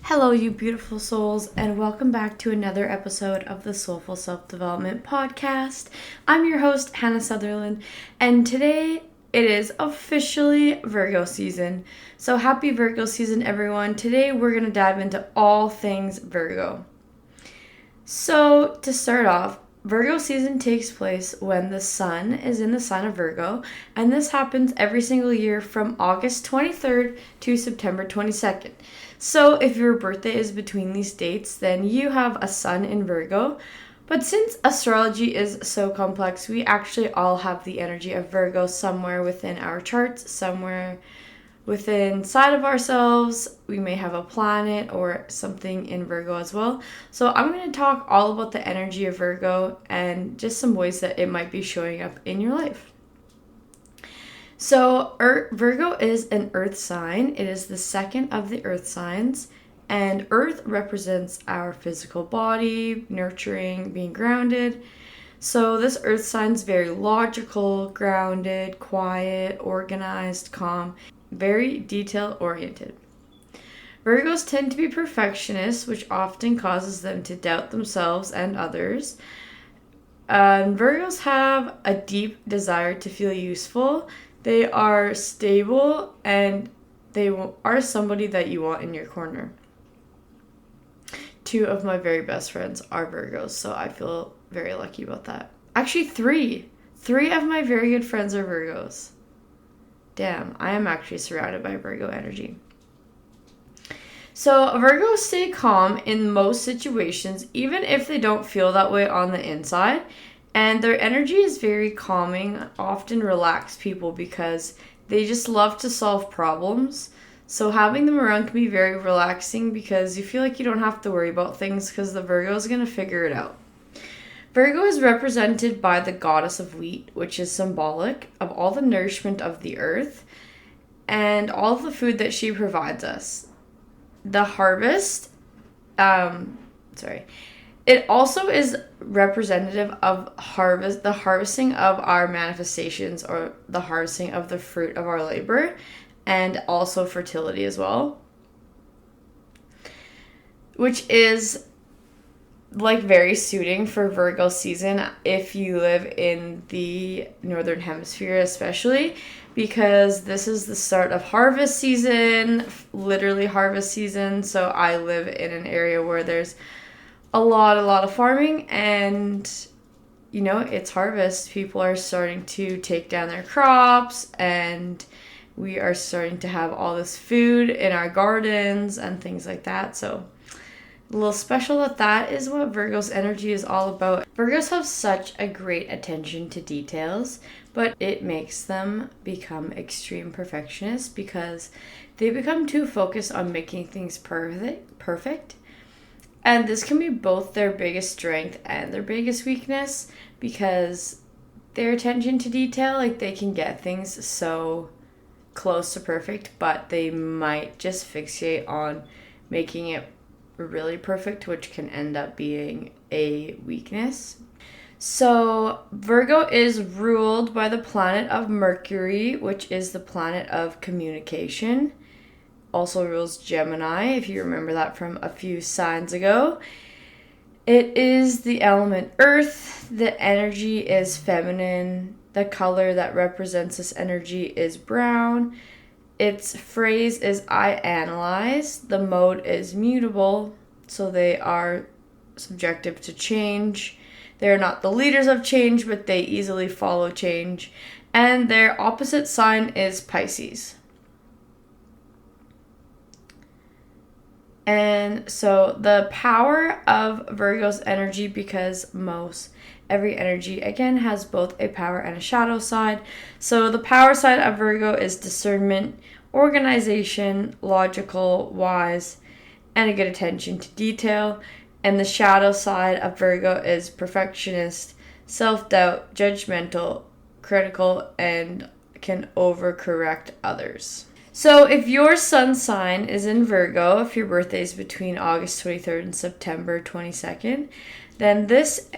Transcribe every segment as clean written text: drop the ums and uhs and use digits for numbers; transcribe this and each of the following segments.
Hello, you beautiful souls, and welcome back to another episode of the Soulful Self-Development Podcast. I'm your host, Hannah Sutherland, and today it is officially Virgo season. So happy Virgo season, everyone. Today we're going to dive into all things Virgo. So to start off, Virgo season takes place when the sun is in the sign of Virgo, and this happens every single year from August 23rd to September 22nd. So if your birthday is between these dates, then you have a sun in Virgo. But since astrology is so complex, we actually all have the energy of Virgo somewhere within our charts, somewhere within inside of ourselves. We may have a planet or something in Virgo as well. So I'm going to talk all about the energy of Virgo and just some ways that it might be showing up in your life. So Virgo is an earth sign. It is the second of the earth signs, and earth represents our physical body, nurturing, being grounded. So this earth sign is very logical, grounded, quiet, organized, calm, very detail-oriented. Virgos tend to be perfectionists, which often causes them to doubt themselves and others. Virgos have a deep desire to feel useful. They are stable, and they are somebody that you want in your corner. Two of my very best friends are Virgos, so I feel very lucky about that. Actually, three of my very good friends are Virgos. Damn, I am actually surrounded by Virgo energy. So Virgos stay calm in most situations, even if they don't feel that way on the inside. And their energy is very calming, often relax people because they just love to solve problems. So having them around can be very relaxing because you feel like you don't have to worry about things because the Virgo is going to figure it out. Virgo is represented by the goddess of wheat, which is symbolic of all the nourishment of the earth and all of the food that she provides us. The harvest, it also is representative of the harvesting of our manifestations, or the harvesting of the fruit of our labor, and also fertility as well, which is very suiting for Virgo season if you live in the northern hemisphere, especially because this is the start of harvest season, literally harvest season. So I live in an area where there's a lot of farming, and it's harvest. People are starting to take down their crops, and we are starting to have all this food in our gardens and things like that. So a little special that is what Virgo's energy is all about. Virgos have such a great attention to details, but it makes them become extreme perfectionists because they become too focused on making things perfect. And this can be both their biggest strength and their biggest weakness, because their attention to detail, they can get things so close to perfect, but they might just fixate on making it really perfect, which can end up being a weakness. So Virgo is ruled by the planet of Mercury, which is the planet of communication. Also rules Gemini, if you remember that from a few signs ago. It is the element earth. The energy is feminine. The color that represents this energy is brown. Its phrase is I analyze. The mode is mutable, so they are subjective to change. They're not the leaders of change, but they easily follow change. And their opposite sign is Pisces. And so the power of Virgo's energy, because every energy, again, has both a power and a shadow side. So the power side of Virgo is discernment, organization, logical, wise, and a good attention to detail. And the shadow side of Virgo is perfectionist, self-doubt, judgmental, critical, and can overcorrect others. So if your sun sign is in Virgo, if your birthday is between August 23rd and September 22nd, then this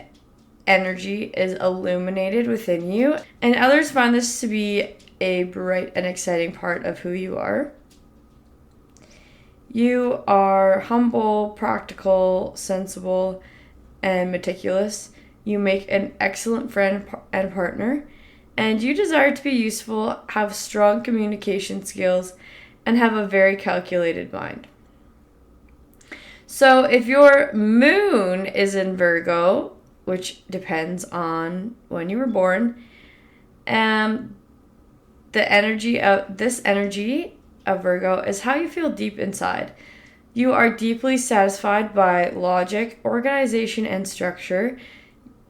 energy is illuminated within you, and others find this to be a bright and exciting part of who you are. You are humble, practical, sensible, and meticulous. You make an excellent friend and partner. And you desire to be useful, have strong communication skills, and have a very calculated mind. So if your moon is in Virgo, which depends on when you were born, the energy of Virgo is how you feel deep inside. You are deeply satisfied by logic, organization, and structure.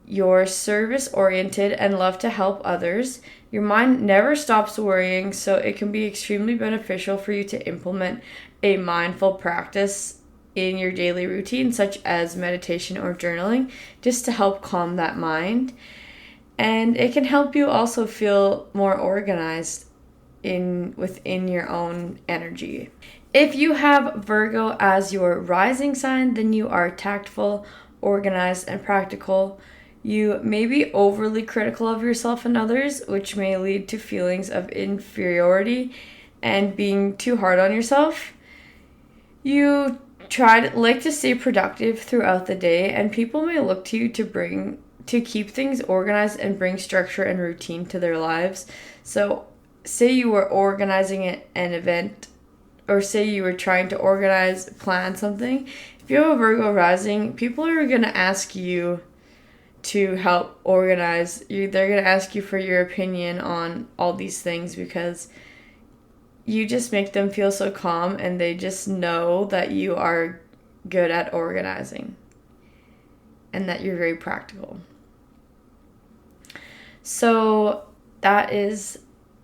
You're service oriented and love to help others. Your mind never stops worrying, so it can be extremely beneficial for you to implement a mindful practice in your daily routine, such as meditation or journaling, just to help calm that mind. And it can help you also feel more organized within your own energy. If you have Virgo as your rising sign, then you are tactful, organized, and practical. You may be overly critical of yourself and others, which may lead to feelings of inferiority and being too hard on yourself. You like to stay productive throughout the day, and people may look to you to keep things organized and bring structure and routine to their lives. So say you were organizing an event, or say you were trying to plan something. If you have a Virgo rising, people are going to ask you to help organize. They're going to ask you for your opinion on all these things because you just make them feel so calm, and they just know that you are good at organizing and that you're very practical. So that is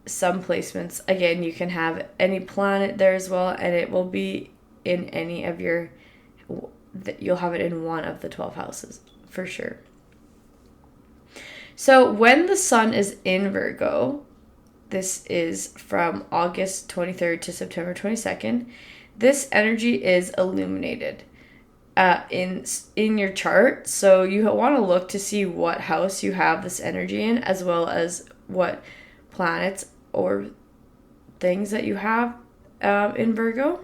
some placements. Again, you can have any planet there as well, and it will be in any of you'll have it in one of the 12 houses for sure. So when the sun is in Virgo, this is from August 23rd to September 22nd, this energy is illuminated in your chart. So you want to look to see what house you have this energy in, as well as what planets or things that you have in Virgo.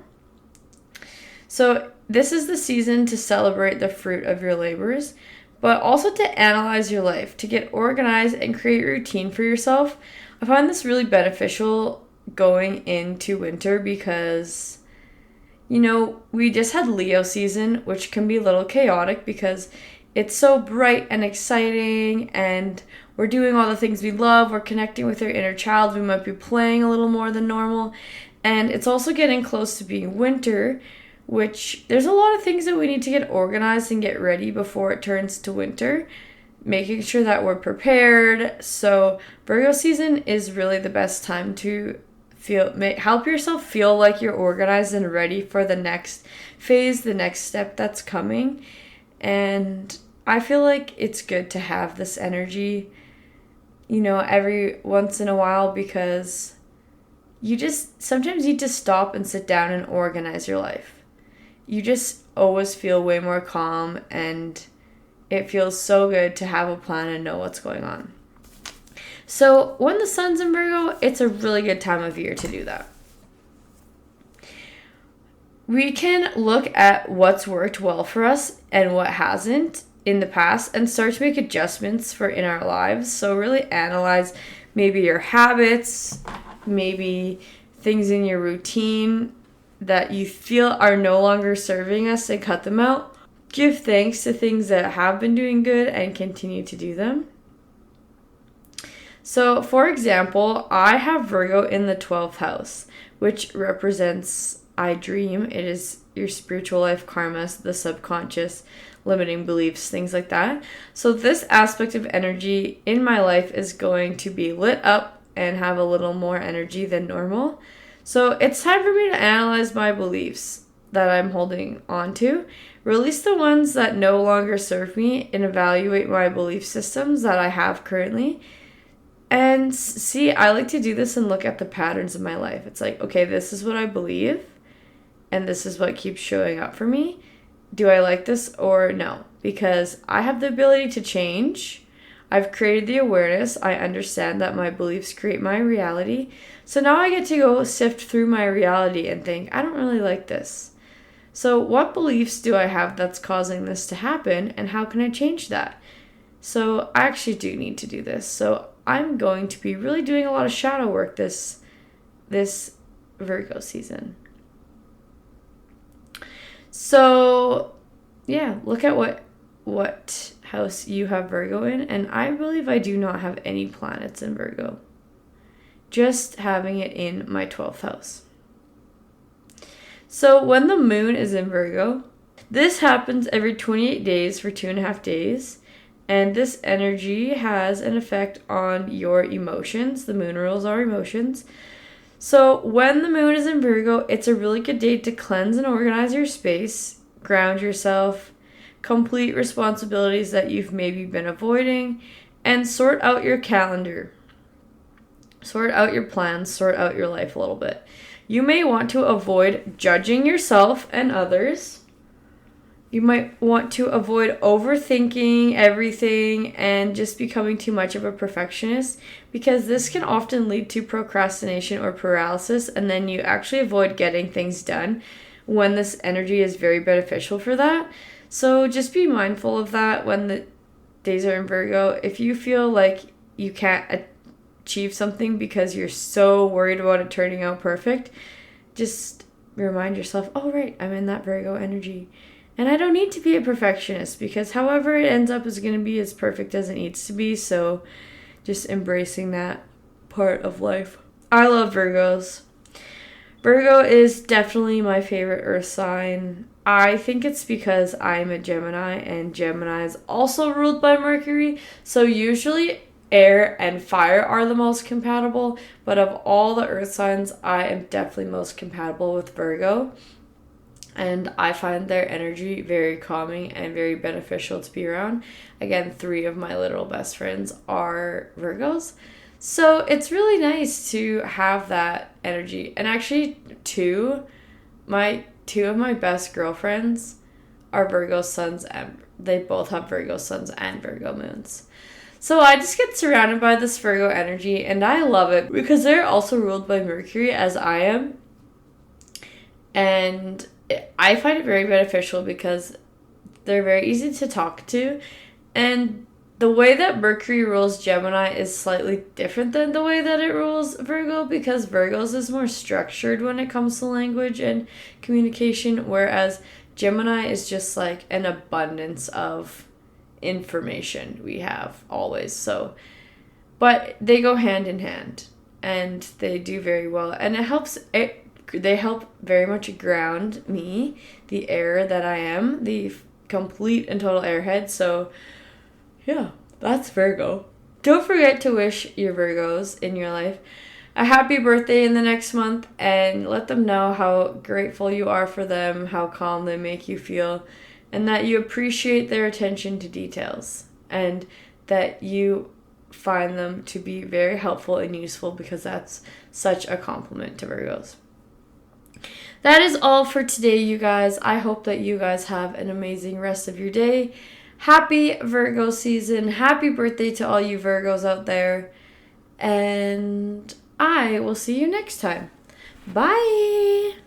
So this is the season to celebrate the fruit of your labors, but also to analyze your life, to get organized and create routine for yourself. I find this really beneficial going into winter because, we just had Leo season, which can be a little chaotic because it's so bright and exciting, and we're doing all the things we love. We're connecting with our inner child. We might be playing a little more than normal. And it's also getting close to being winter, which there's a lot of things that we need to get organized and get ready before it turns to winter, making sure that we're prepared. So Virgo season is really the best time to help yourself feel like you're organized and ready for the next phase, the next step that's coming. And I feel like it's good to have this energy, every once in a while, because you just sometimes need to stop and sit down and organize your life. You just always feel way more calm, and it feels so good to have a plan and know what's going on. So when the sun's in Virgo, it's a really good time of year to do that. We can look at what's worked well for us and what hasn't in the past and start to make adjustments in our lives. So really analyze maybe your habits, maybe things in your routine that you feel are no longer serving us, and cut them out. Give thanks to things that have been doing good and continue to do them. So, for example, I have Virgo in the 12th house, which represents I dream. It is your spiritual life, karmas, the subconscious, limiting beliefs, things like that. So this aspect of energy in my life is going to be lit up and have a little more energy than normal. So it's time for me to analyze my beliefs that I'm holding on to, release the ones that no longer serve me, and evaluate my belief systems that I have currently. And see, I like to do this and look at the patterns of my life. It's like, okay, this is what I believe, and this is what keeps showing up for me. Do I like this or no? Because I have the ability to change. I've created the awareness. I understand that my beliefs create my reality. So now I get to go sift through my reality and think, I don't really like this. So, what beliefs do I have that's causing this to happen, and how can I change that? So, I actually do need to do this. So, I'm going to be really doing a lot of shadow work this Virgo season. So, yeah, look at what house you have Virgo in, and I believe I do not have any planets in Virgo. Just having it in my 12th house. So when the moon is in Virgo, this happens every 28 days for 2.5 days. And this energy has an effect on your emotions. The moon rules our emotions. So when the moon is in Virgo, it's a really good day to cleanse and organize your space, ground yourself, complete responsibilities that you've maybe been avoiding, and sort out your calendar. Sort out your plans, sort out your life a little bit. You may want to avoid judging yourself and others. You might want to avoid overthinking everything and just becoming too much of a perfectionist, because this can often lead to procrastination or paralysis, and then you actually avoid getting things done when this energy is very beneficial for that. So just be mindful of that when the days are in Virgo. If you feel like you can't achieve something because you're so worried about it turning out perfect, just remind yourself, oh right, I'm in that Virgo energy. And I don't need to be a perfectionist, because however it ends up is going to be as perfect as it needs to be. So just embracing that part of life. I love Virgos. Virgo is definitely my favorite earth sign. I think it's because I'm a Gemini, and Gemini is also ruled by Mercury. So usually air and fire are the most compatible, but of all the earth signs, I am definitely most compatible with Virgo. And I find their energy very calming and very beneficial to be around. Again, 3 of my literal best friends are Virgos. So it's really nice to have that energy. And actually, two of my best girlfriends are Virgo suns, and they both have Virgo suns and Virgo moons. So I just get surrounded by this Virgo energy, and I love it because they're also ruled by Mercury as I am. And I find it very beneficial because they're very easy to talk to. And the way that Mercury rules Gemini is slightly different than the way that it rules Virgo, because Virgos is more structured when it comes to language and communication, whereas Gemini is just like an abundance of information we have always. So, but they go hand in hand, and they do very well, and they help very much ground me, the air that I am, the complete and total airhead. So yeah, that's Virgo. Don't forget to wish your Virgos in your life a happy birthday in the next month, and let them know how grateful you are for them, how calm they make you feel, and that you appreciate their attention to details, and that you find them to be very helpful and useful, because that's such a compliment to Virgos. That is all for today, you guys. I hope that you guys have an amazing rest of your day. Happy Virgo season. Happy birthday to all you Virgos out there. And I will see you next time. Bye.